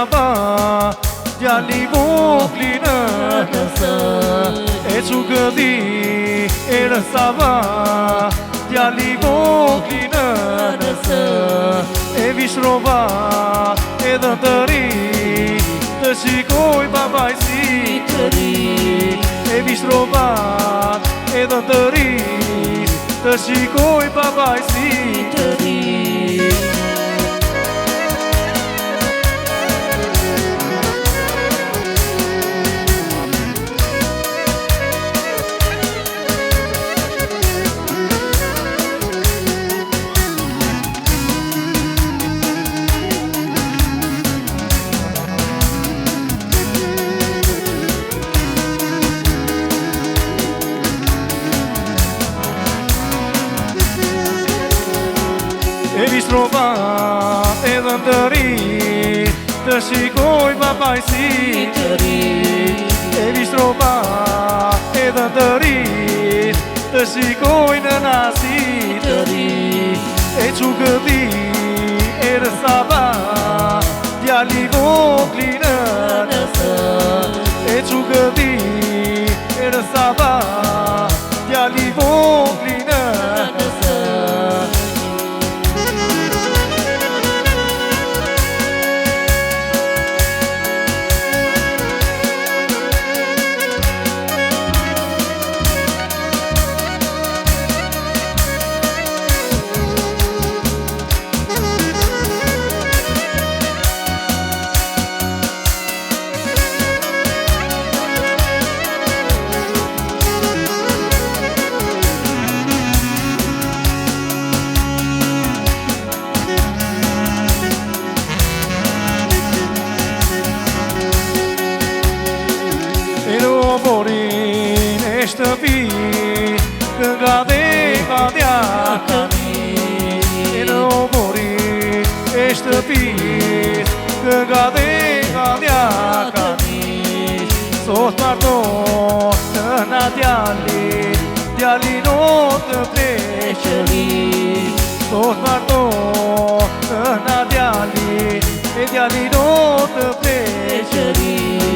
saba Djali voglina nëse E çukëdi e saba Djali voglina nëse E vishrova edhe të ri Të shikoj babaj si të ri E vishrova edhe të ri Të shikoj babaj si të ri E vishrova edhe të ri Të shikoj babaj si të ri E vishrova edhe të ri Të shikoj nëna si të ri E çukëdi e saba Djali voglina nëse E çukëdi e saba Djali voglina nëse Borin e shtëpi Kënga dhe kadja këmi E në borin e shtëpi Kënga dhe kadja këmi Sot marto në djali Djali no të pleqëri Sot marto në djali E djali no të pleqëri